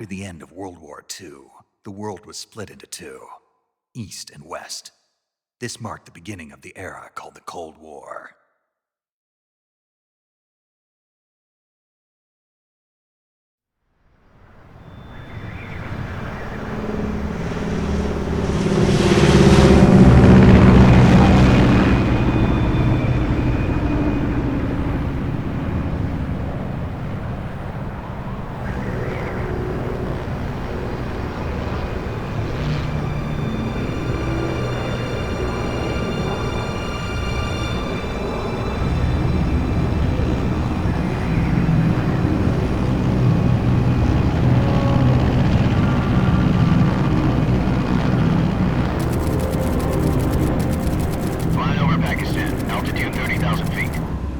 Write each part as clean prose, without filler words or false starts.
After the end of World War II, the world was split into two, East and West. This marked the beginning of the era called the Cold War.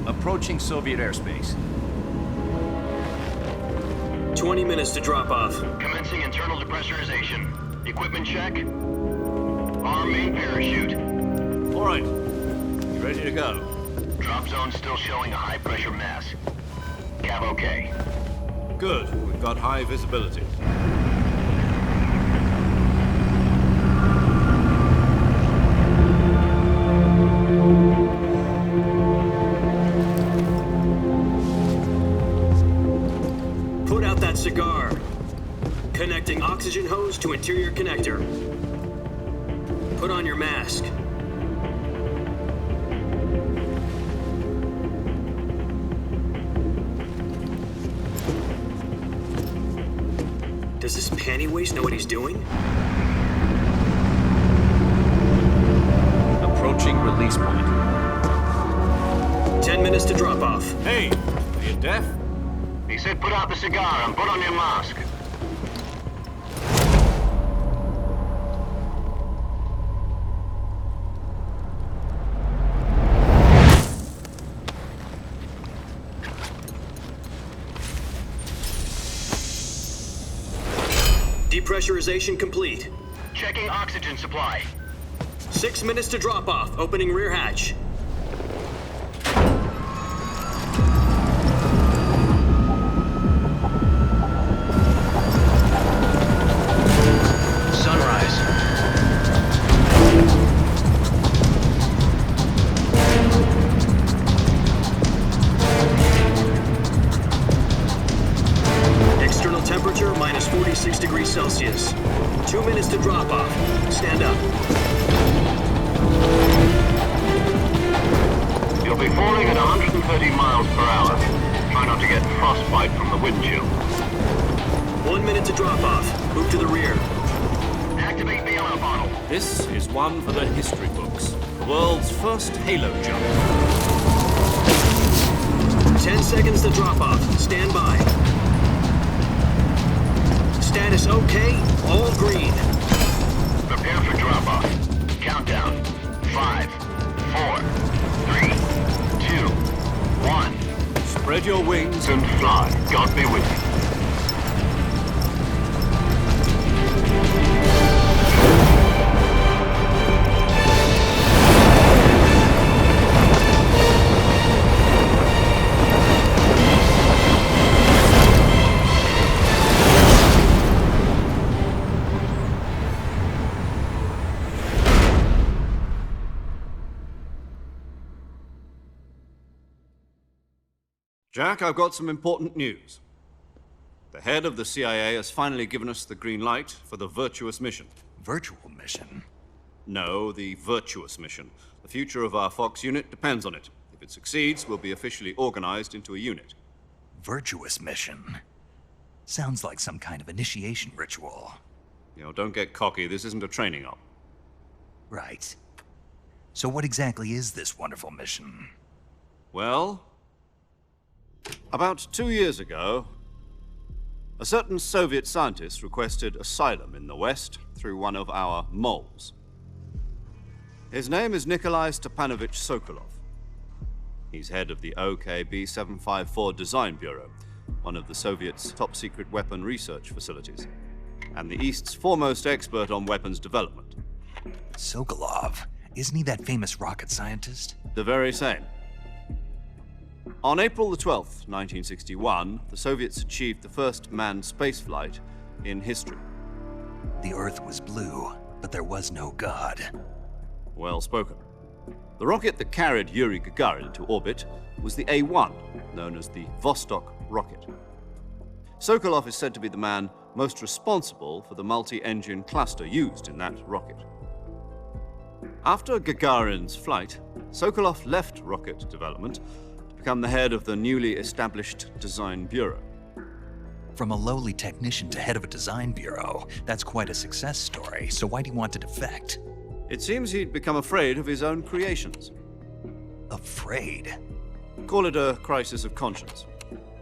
Approaching Soviet airspace. 20 minutes to drop off. Commencing internal depressurization. Equipment check. Arm main parachute. All right. You ready to go? Drop zone still showing a high pressure mass. Cav okay. Good. We've got high visibility. Put out that cigar. Connecting oxygen hose to interior connector. Put on your mask. Does this panty waste know what he's doing? Approaching release point. 10 minutes to drop off. Hey, are you deaf? He said put out the cigar and put on your mask. Depressurization complete. Checking oxygen supply. 6 minutes to drop off. Opening rear hatch. Sunrise. External temperature minus 46 degrees Celsius. 2 minutes to drop off. Stand up. You'll be falling at 130 miles per hour. Try not to get frostbite from the wind chill. 1 minute to drop off. Move to the rear. Activate bailout bottle. This is one for the history books. The world's first halo jump. 10 seconds to drop off. Stand by. Status okay. All green. Prepare for drop off. Countdown. 5, 4, 3, 2, 1. Spread your wings And fly. God be with you. Jack, I've got some important news. The head of the CIA has finally given us the green light for the virtuous mission. Virtual mission? No, the virtuous mission. The future of our Fox unit depends on it. If it succeeds, we'll be officially organized into a unit. Virtuous mission? Sounds like some kind of initiation ritual. You know, don't get cocky. This isn't a training op. Right. So what exactly is this wonderful mission? Well, about 2 years ago, a certain Soviet scientist requested asylum in the West through one of our moles. His name is Nikolai Stepanovich Sokolov. He's head of the OKB 754 Design Bureau, one of the Soviets' top-secret weapon research facilities, and the East's foremost expert on weapons development. Sokolov? Isn't he that famous rocket scientist? The very same. On April the 12th, 1961, the Soviets achieved the first manned spaceflight in history. The Earth was blue, but there was no God. Well spoken. The rocket that carried Yuri Gagarin into orbit was the A-1, known as the Vostok rocket. Sokolov is said to be the man most responsible for the multi-engine cluster used in that rocket. After Gagarin's flight, Sokolov left rocket development to become the head of the newly established Design Bureau. From a lowly technician to head of a design bureau, that's quite a success story, so why do you want to defect? It seems he'd become afraid of his own creations. Afraid? Call it a crisis of conscience.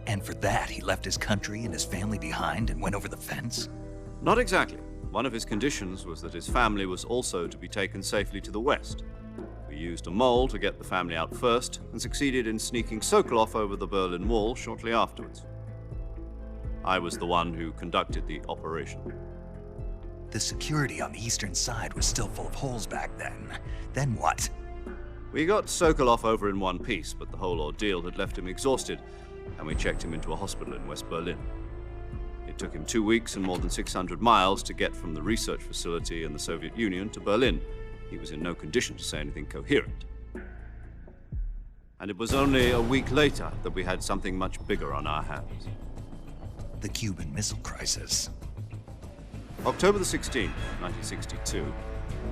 And for that, he left his country and his family behind and went over the fence? Not exactly. One of his conditions was that his family was also to be taken safely to the west. We used a mole to get the family out first and succeeded in sneaking Sokolov over the Berlin Wall shortly afterwards. I was the one who conducted the operation. The security on the eastern side was still full of holes back then. Then what? We got Sokolov over in one piece, but the whole ordeal had left him exhausted, and we checked him into a hospital in West Berlin. It took him 2 weeks and more than 600 miles to get from the research facility in the Soviet Union to Berlin. He was in no condition to say anything coherent. And it was only a week later that we had something much bigger on our hands. The Cuban Missile Crisis. October the 16th, 1962,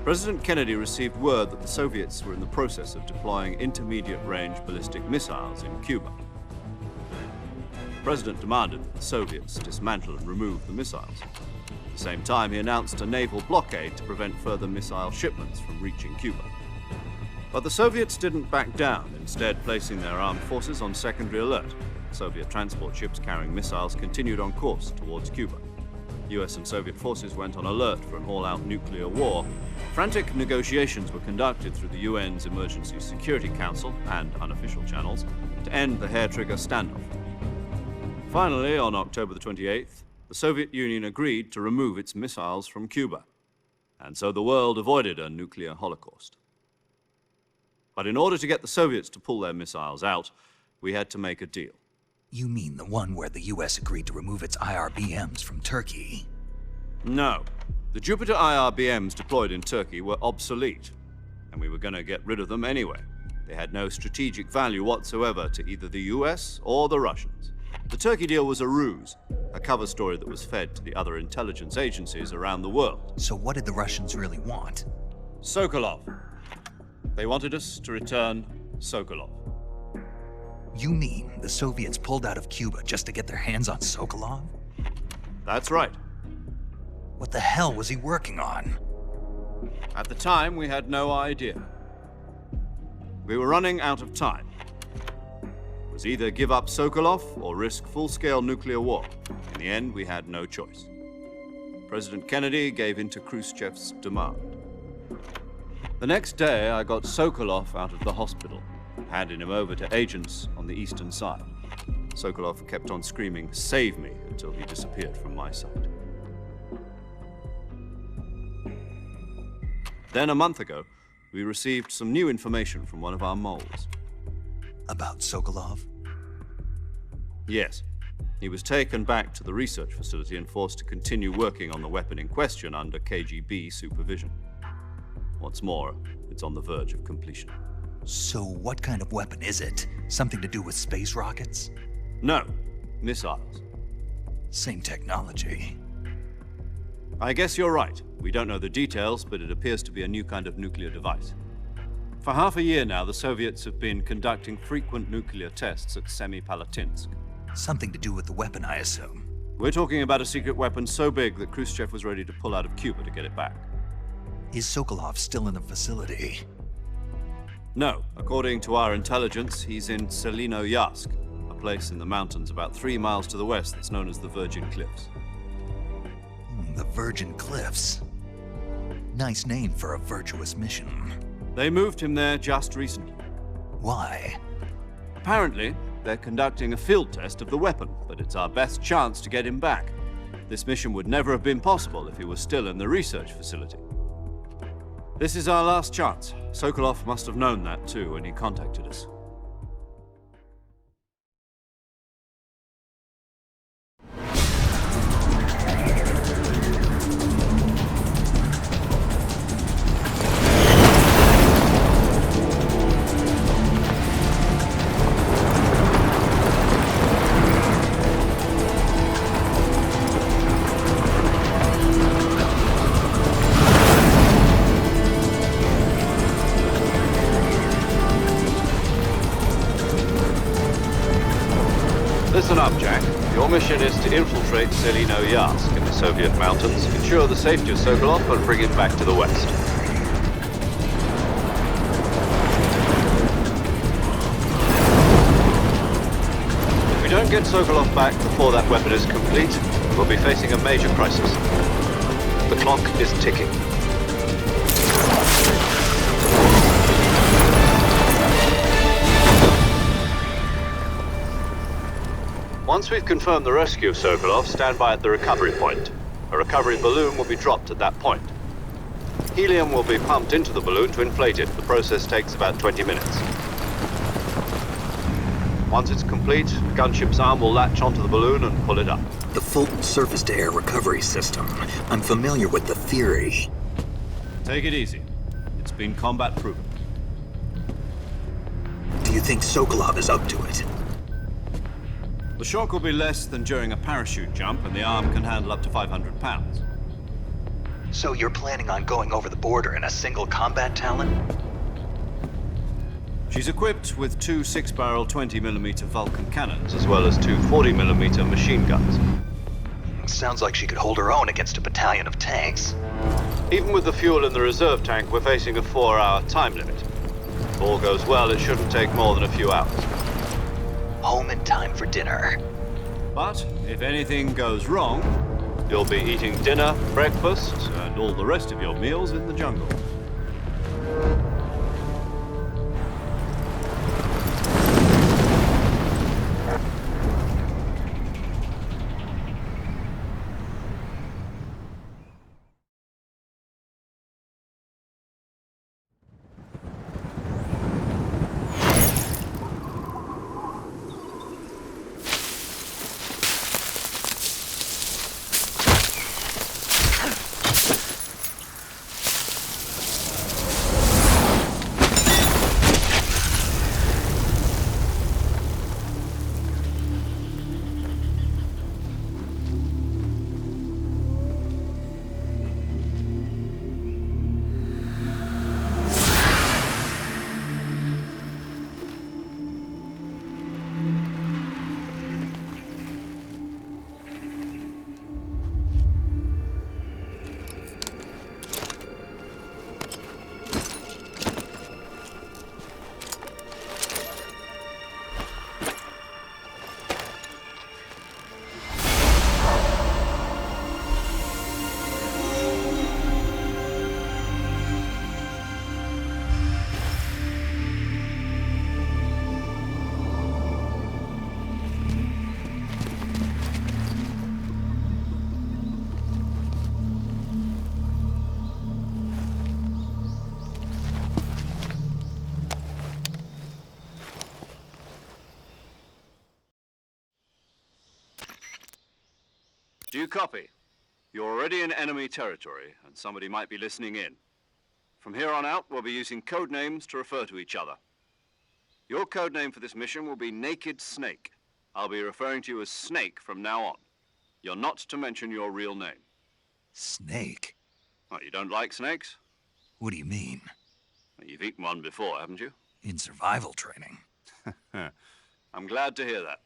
President Kennedy received word that the Soviets were in the process of deploying intermediate-range ballistic missiles in Cuba. The President demanded that the Soviets dismantle and remove the missiles. At the same time, he announced a naval blockade to prevent further missile shipments from reaching Cuba. But the Soviets didn't back down, instead placing their armed forces on secondary alert. Soviet transport ships carrying missiles continued on course towards Cuba. US and Soviet forces went on alert for an all-out nuclear war. Frantic negotiations were conducted through the UN's Emergency Security Council and unofficial channels to end the hair-trigger standoff. Finally, on October the 28th, the Soviet Union agreed to remove its missiles from Cuba. And so the world avoided a nuclear holocaust. But in order to get the Soviets to pull their missiles out, we had to make a deal. You mean the one where the US agreed to remove its IRBMs from Turkey? No. The Jupiter IRBMs deployed in Turkey were obsolete, and we were going to get rid of them anyway. They had no strategic value whatsoever to either the US or the Russians. The Turkey deal was a ruse, a cover story that was fed to the other intelligence agencies around the world. So what did the Russians really want? Sokolov. They wanted us to return Sokolov. You mean the Soviets pulled out of Cuba just to get their hands on Sokolov? That's right. What the hell was he working on? At the time, we had no idea. We were running out of time. It was either give up Sokolov or risk full-scale nuclear war. In the end, we had no choice. President Kennedy gave in to Khrushchev's demand. The next day, I got Sokolov out of the hospital, handing him over to agents on the eastern side. Sokolov kept on screaming, "Save me," until he disappeared from my sight. Then, a month ago, we received some new information from one of our moles. About Sokolov? Yes. He was taken back to the research facility and forced to continue working on the weapon in question under KGB supervision. What's more, it's on the verge of completion. So what kind of weapon is it? Something to do with space rockets? No, missiles. Same technology. I guess you're right. We don't know the details, but it appears to be a new kind of nuclear device. For half a year now, the Soviets have been conducting frequent nuclear tests at Semipalatinsk. Something to do with the weapon, I assume. We're talking about a secret weapon so big that Khrushchev was ready to pull out of Cuba to get it back. Is Sokolov still in the facility? No. According to our intelligence, he's in Selino-Yarsk, a place in the mountains about 3 miles to the west that's known as the Virgin Cliffs. The Virgin Cliffs. Nice name for a virtuous mission. They moved him there just recently. Why? Apparently, they're conducting a field test of the weapon, but it's our best chance to get him back. This mission would never have been possible if he was still in the research facility. This is our last chance. Sokolov must have known that too when he contacted us. mission is to infiltrate Selino-Yarsk in the Soviet mountains, ensure the safety of Sokolov, and bring him back to the west. If we don't get Sokolov back before that weapon is complete, we'll be facing a major crisis. The clock is ticking. Once we've confirmed the rescue of Sokolov, stand by at the recovery point. A recovery balloon will be dropped at that point. Helium will be pumped into the balloon to inflate it. The process takes about 20 minutes. Once it's complete, the gunship's arm will latch onto the balloon and pull it up. The Fulton surface-to-air recovery system. I'm familiar with the theory. Take it easy. It's been combat-proven. Do you think Sokolov is up to it? The shock will be less than during a parachute jump, and the arm can handle up to 500 pounds. So you're planning on going over the border in a single combat Talon? She's equipped with two 6-barrel 20mm Vulcan cannons, as well as two 40mm machine guns. Sounds like she could hold her own against a battalion of tanks. Even with the fuel in the reserve tank, we're facing a 4-hour time limit. If all goes well, it shouldn't take more than a few hours. Home in time for dinner. But if anything goes wrong, you'll be eating dinner, breakfast, and all the rest of your meals in the jungle. Do you copy? You're already in enemy territory, and somebody might be listening in. From here on out, we'll be using code names to refer to each other. Your code name for this mission will be Naked Snake. I'll be referring to you as Snake from now on. You're not to mention your real name. Snake? Oh, you don't like snakes? What do you mean? Well, you've eaten one before, haven't you? In survival training. I'm glad to hear that.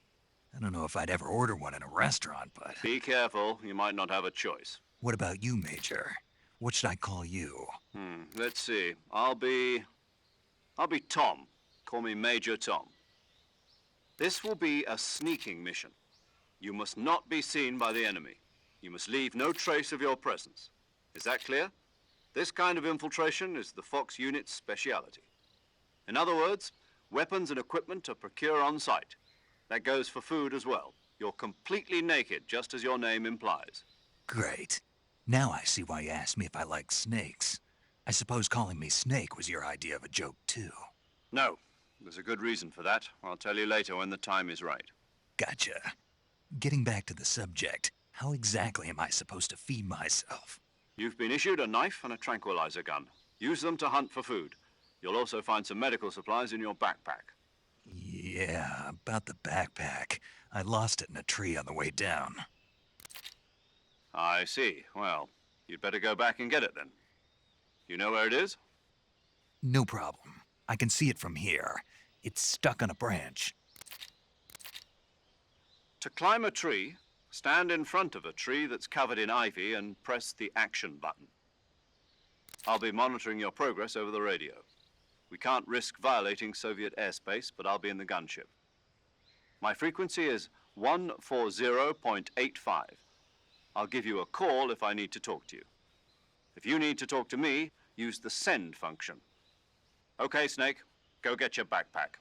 I don't know if I'd ever order one in a restaurant, but... Be careful, you might not have a choice. What about you, Major? What should I call you? Let's see. I'll be Tom. Call me Major Tom. This will be a sneaking mission. You must not be seen by the enemy. You must leave no trace of your presence. Is that clear? This kind of infiltration is the Fox unit's speciality. In other words, weapons and equipment are procured on site. That goes for food as well. You're completely naked, just as your name implies. Great. Now I see why you asked me if I like snakes. I suppose calling me Snake was your idea of a joke, too. No. There's a good reason for that. I'll tell you later when the time is right. Gotcha. Getting back to the subject, how exactly am I supposed to feed myself? You've been issued a knife and a tranquilizer gun. Use them to hunt for food. You'll also find some medical supplies in your backpack. Yeah, about the backpack. I lost it in a tree on the way down. I see. Well, you'd better go back and get it then. You know where it is? No problem. I can see it from here. It's stuck on a branch. To climb a tree, Stand in front of a tree that's covered in ivy and press the action button. I'll be monitoring your progress over the radio. We can't risk violating Soviet airspace, but I'll be in the gunship. My frequency is 140.85. I'll give you a call if I need to talk to you. If you need to talk to me, use the send function. Okay, Snake, go get your backpack.